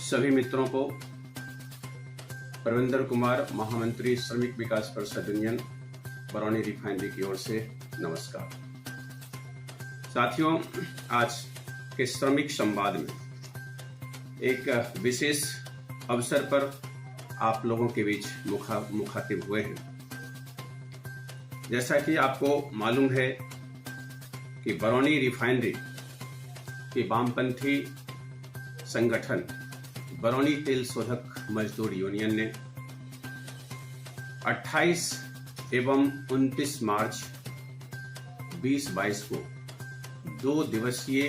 सभी मित्रों को परविंदर कुमार, महामंत्री श्रमिक विकास परिषद यूनियन बरौनी रिफाइनरी की ओर से नमस्कार। साथियों, आज के श्रमिक संवाद में एक विशेष अवसर पर आप लोगों के बीच मुखातिब हुए हैं। जैसा कि आपको मालूम है कि बरौनी रिफाइनरी की वामपंथी संगठन बरौनी तेल शोधक मजदूर यूनियन ने 28 एवं 29 मार्च 2022 को 2 दिवसीय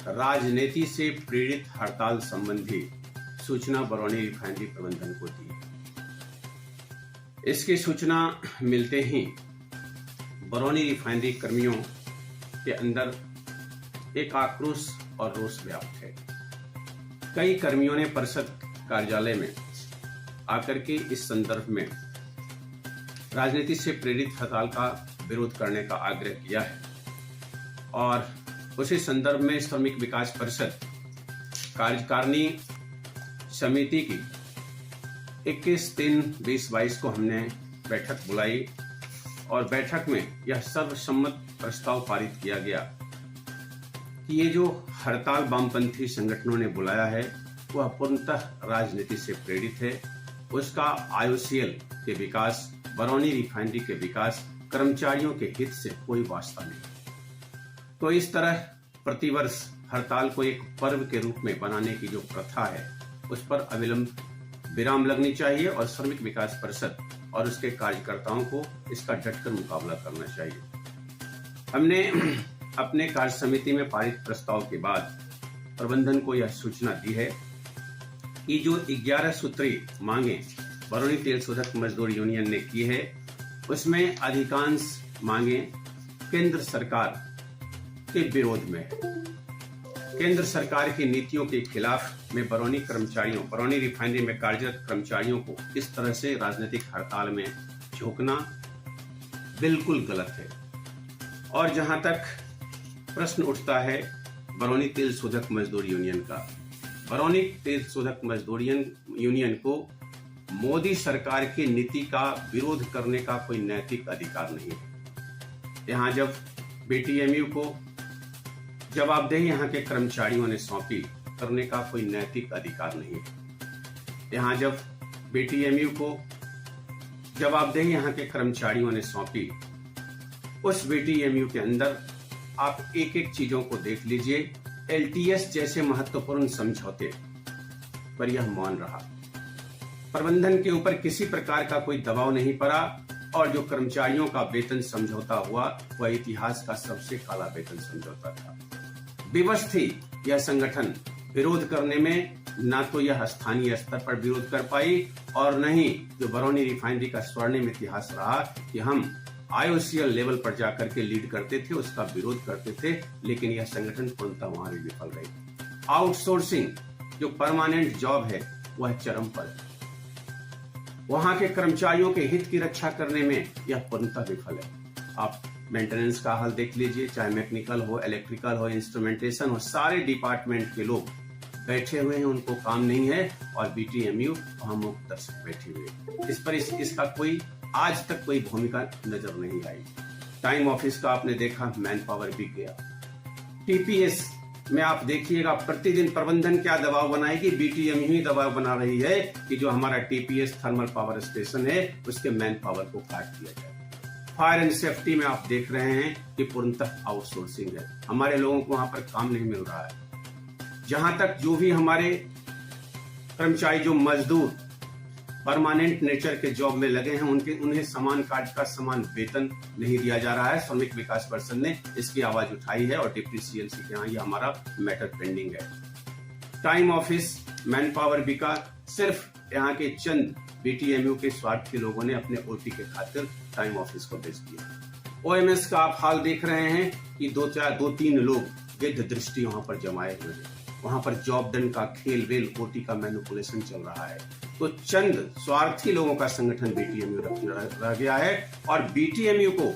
राजनीति से प्रेरित हड़ताल संबंधी सूचना बरौनी रिफाइनरी प्रबंधन को दी। इसकी सूचना मिलते ही बरौनी रिफाइनरी कर्मियों के अंदर एक आक्रोश और रोष व्याप्त है। कई कर्मियों ने परिषद कार्यालय में आकर के इस संदर्भ में राजनीति से प्रेरित हड़ताल का विरोध करने का आग्रह किया है और उसी संदर्भ में श्रमिक विकास परिषद कार्यकारिणी समिति की 21/3/2022 को हमने बैठक बुलाई और बैठक में यह सर्वसम्मत प्रस्ताव पारित किया गया कि ये जो हड़ताल वामपंथी संगठनों ने बुलाया है वह पूर्णतः राजनीति से प्रेरित है। उसका IOCL के विकास, बरौनी रिफाइनरी के विकास, कर्मचारियों के हित से कोई वास्ता नहीं। तो इस तरह प्रतिवर्ष हड़ताल को एक पर्व के रूप में बनाने की जो प्रथा है उस पर अविलंब विराम लगनी चाहिए और श्रमिक विकास परिषद और उसके कार्यकर्ताओं को इसका डटकर मुकाबला करना चाहिए। हमने अपने कार्य समिति में पारित प्रस्ताव के बाद प्रबंधन को यह सूचना दी है कि जो 11 सूत्री मांगे बरौनी तेल शोधक मजदूर यूनियन ने की है उसमें अधिकांश मांगे केंद्र सरकार के विरोध में है। केंद्र सरकार की नीतियों के खिलाफ में बरौनी रिफाइनरी में कार्यरत कर्मचारियों को इस तरह से राजनीतिक हड़ताल में झोंकना बिल्कुल गलत है। और जहां तक प्रश्न उठता है बरौनी तेल शोधक मजदूर यूनियन का, बरौनी तेल शोधक मजदूर यूनियन को मोदी सरकार की नीति का विरोध करने का कोई नैतिक अधिकार नहीं है। यहाँ जब BTMU को जवाबदेही यहाँ के कर्मचारियों ने सौंपी, करने का कोई नैतिक अधिकार नहीं है। यहाँ जब BTMU को जवाबदेही यहाँ के कर्मचारियों ने सौंपी, उस BTMU के अंदर आप एक एक चीजों को देख लीजिए। LTS जैसे महत्वपूर्ण समझौते पर यह मौन रहा। प्रबंधन के ऊपर किसी प्रकार का कोई दबाव नहीं पड़ा और जो कर्मचारियों का वेतन समझौता हुआ वह इतिहास का सबसे काला वेतन समझौता था। विवश थी यह संगठन विरोध करने में, ना तो यह स्थानीय स्तर पर विरोध कर पाई और न ही जो बरौनी रिफाइनरी का स्वर्णिम इतिहास रहा कि हम IOCL लेवल पर जाकर के लीड करते थे, उसका विरोध करते थे, लेकिन यह संगठन पूर्णतः वहां भी विफल रही। आउटसोर्सिंग जो परमानेंट जॉब है वह चरम पर है। वहां के कर्मचारियों के हित की रक्षा करने में यह पूर्णतः विफल है। आप मेंटेनेंस का हाल देख लीजिए, चाहे मैकेनिकल हो, इलेक्ट्रिकल हो, इंस्ट्रूमेंटेशन हो, सारे डिपार्टमेंट के लोग बैठे हुए हैं, उनको काम नहीं है और BTMU वहां मुक्त दर्शक बैठे हुए। इस पर इसका कोई आज तक कोई भूमिका नजर नहीं आई। टाइम ऑफिस का आपने देखा, मैन पावर भी गया। TPS में आप देखिएगा प्रतिदिन प्रबंधन क्या दबाव बनाएगी, BTMU ही दबाव बना रही है कि जो हमारा TPS थर्मल पावर स्टेशन है उसके मैन पावर को काट दिया जाए। फायर एंड सेफ्टी में आप देख रहे हैं कि पूर्णतः आउटसोर्सिंग है, हमारे लोगों को वहां पर काम नहीं मिल रहा है। जहां तक जो भी हमारे कर्मचारी जो मजदूर परमानेंट नेचर के जॉब में लगे हैं उन्हें समान कार्य का समान वेतन नहीं दिया जा रहा है। श्रमिक विकास परिषद ने इसकी आवाज उठाई है और डिप्टी CLC के यहाँ ये हमारा मैटर पेंडिंग है। टाइम ऑफिस, मैन पावर बिका, सिर्फ यहाँ के चंद BTMU के स्वार्थ के लोगों ने अपने OT के खातिर टाइम ऑफिस को बेच दिया। OMS का आप हाल देख रहे हैं कि 2-3 लोग गिद्ध दृष्टि वहां पर जमाए हुए हैं। वहां पर जॉब डन का खेल वेल, OT का मैनिपुलेशन चल रहा है। तो चंद स्वार्थी लोगों का संगठन BTMU रह गया है और BTMU को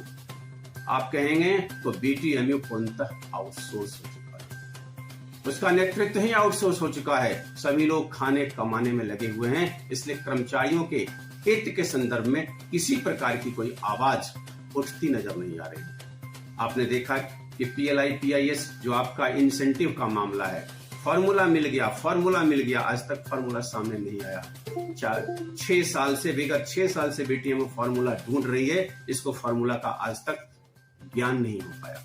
आप कहेंगे तो BTMU पूर्णतः आउटसोर्स हो चुका है। उसका नेतृत्व ही आउटसोर्स हो चुका है। सभी लोग खाने कमाने में लगे हुए हैं, इसलिए कर्मचारियों के हित के संदर्भ में किसी प्रकार की कोई आवाज उठती नजर नहीं आ रही। आपने देखा कि PLI PIS जो आपका इंसेंटिव का मामला है, फॉर्मूला मिल गया, आज तक फॉर्मूला सामने नहीं आया। 6 साल से BTMO फॉर्मूला ढूंढ रही है, इसको फॉर्मूला का आज तक ज्ञान नहीं हो पाया।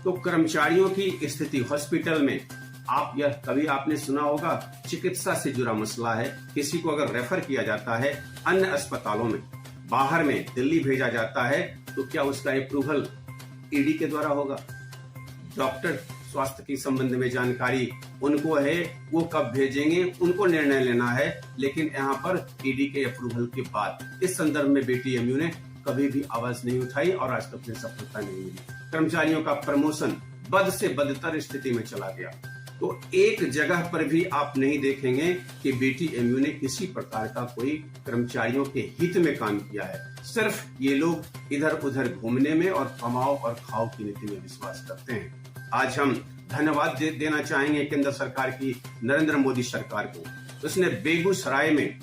तो कर्मचारियों की स्थिति हॉस्पिटल में, आप यह कभी आपने सुना होगा, चिकित्सा से जुड़ा मसला है, किसी को अगर रेफर किया जाता है अन्य अस्पतालों में, बाहर में दिल्ली भेजा जाता है, तो क्या उसका अप्रूवल ED के द्वारा होगा? डॉक्टर स्वास्थ्य के संबंध में जानकारी उनको है, वो कब भेजेंगे उनको निर्णय लेना है, लेकिन यहाँ पर ED के अप्रूवल के बाद इस संदर्भ में BTMU ने कभी भी आवाज नहीं उठाई और आज तक सफलता नहीं मिली। कर्मचारियों का प्रमोशन बद से बदतर स्थिति में चला गया। तो एक जगह पर भी आप नहीं देखेंगे कि BTMU ने किसी प्रकार का कोई कर्मचारियों के हित में काम किया है। सिर्फ ये लोग इधर उधर घूमने में और कमाओ और खाओ की नीति में विश्वास करते हैं। आज हम धन्यवाद देना चाहेंगे केंद्र सरकार की, नरेंद्र मोदी सरकार को। उसने बेगूसराय में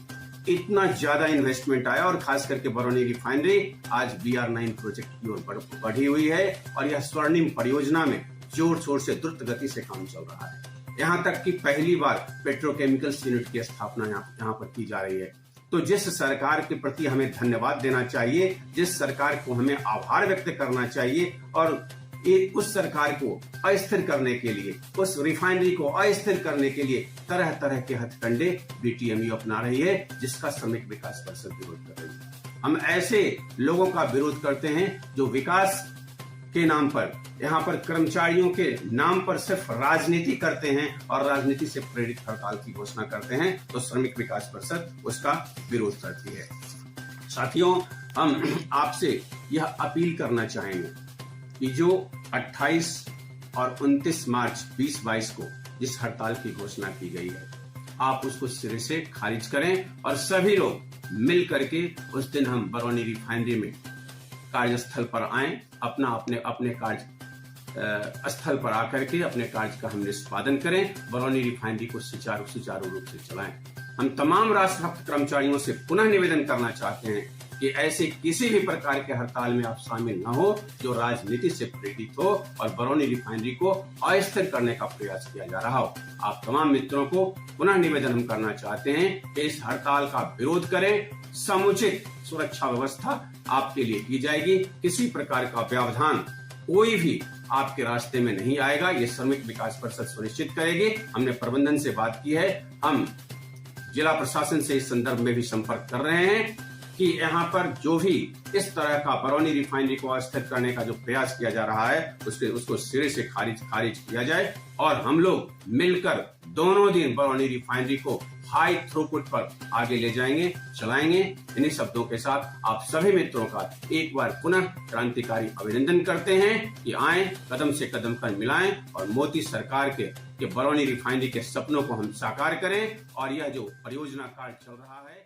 इतना ज्यादा इन्वेस्टमेंट आया और खास करके बरौनी रिफाइनरी आज BR9 प्रोजेक्ट की ओर बढ़ी हुई है और यह स्वर्णिम परियोजना में जोर शोर से द्रुत गति से काम चल रहा है। यहाँ तक कि पहली बार पेट्रोकेमिकल्स यूनिट की स्थापना यहाँ पर की जा रही है। तो जिस सरकार के प्रति हमें धन्यवाद देना चाहिए, जिस सरकार को हमें आभार व्यक्त करना चाहिए, और उस सरकार को अस्थिर करने के लिए, उस रिफाइनरी को अस्थिर करने के लिए तरह तरह के हथकंडे BTMU अपना रही है, जिसका श्रमिक विकास परिषद विरोध कर रही है। हम ऐसे लोगों का विरोध करते हैं जो विकास के नाम पर, यहाँ पर कर्मचारियों के नाम पर सिर्फ राजनीति करते हैं और राजनीति से प्रेरित हड़ताल की घोषणा करते हैं, तो श्रमिक विकास परिषद उसका विरोध करती है। साथियों, हम आपसे यह अपील करना चाहेंगे कि जो 28 और 29 मार्च 2022 को जिस हड़ताल की घोषणा की गई है, आप उसको सिरे से खारिज करें और सभी लोग मिल करके उस दिन हम बरौनी रिफाइनरी में कार्यस्थल पर आएं, अपने कार्य स्थल पर आकर के अपने कार्य का हम निष्पादन करें, बरौनी रिफाइनरी को सुचारू रूप से चलाएं। हम तमाम राष्ट्रभक्त कर्मचारियों से पुनः निवेदन करना चाहते हैं कि ऐसे किसी भी प्रकार के हड़ताल में आप शामिल न हो जो राजनीति से प्रेरित हो और बरौनी रिफाइनरी को अस्थिर करने का प्रयास किया जा रहा हो। आप तमाम मित्रों को पुनः निवेदन हम करना चाहते हैं कि इस हड़ताल का विरोध करें। समुचित सुरक्षा व्यवस्था आपके लिए की जाएगी। किसी प्रकार का व्यवधान कोई भी आपके रास्ते में नहीं आएगा, ये श्रमिक विकास परिषद सुनिश्चित करेगी। हमने प्रबंधन से बात की है, हम जिला प्रशासन से इस संदर्भ में भी संपर्क कर रहे हैं कि यहाँ पर जो भी इस तरह का बरौनी रिफाइनरी को अस्थिर करने का जो प्रयास किया जा रहा है उसको सिरे से खारिज किया जाए और हम लोग मिलकर दोनों दिन बरौनी रिफाइनरी को हाई थ्रूपुट पर आगे ले जाएंगे, चलाएंगे। इन्हीं शब्दों के साथ आप सभी मित्रों का एक बार पुनः क्रांतिकारी अभिनंदन करते हैं कि आए, कदम से कदम कर मिलाएं और मोदी सरकार के बरौनी रिफाइनरी के सपनों को हम साकार करें और यह जो परियोजना कार्य चल रहा है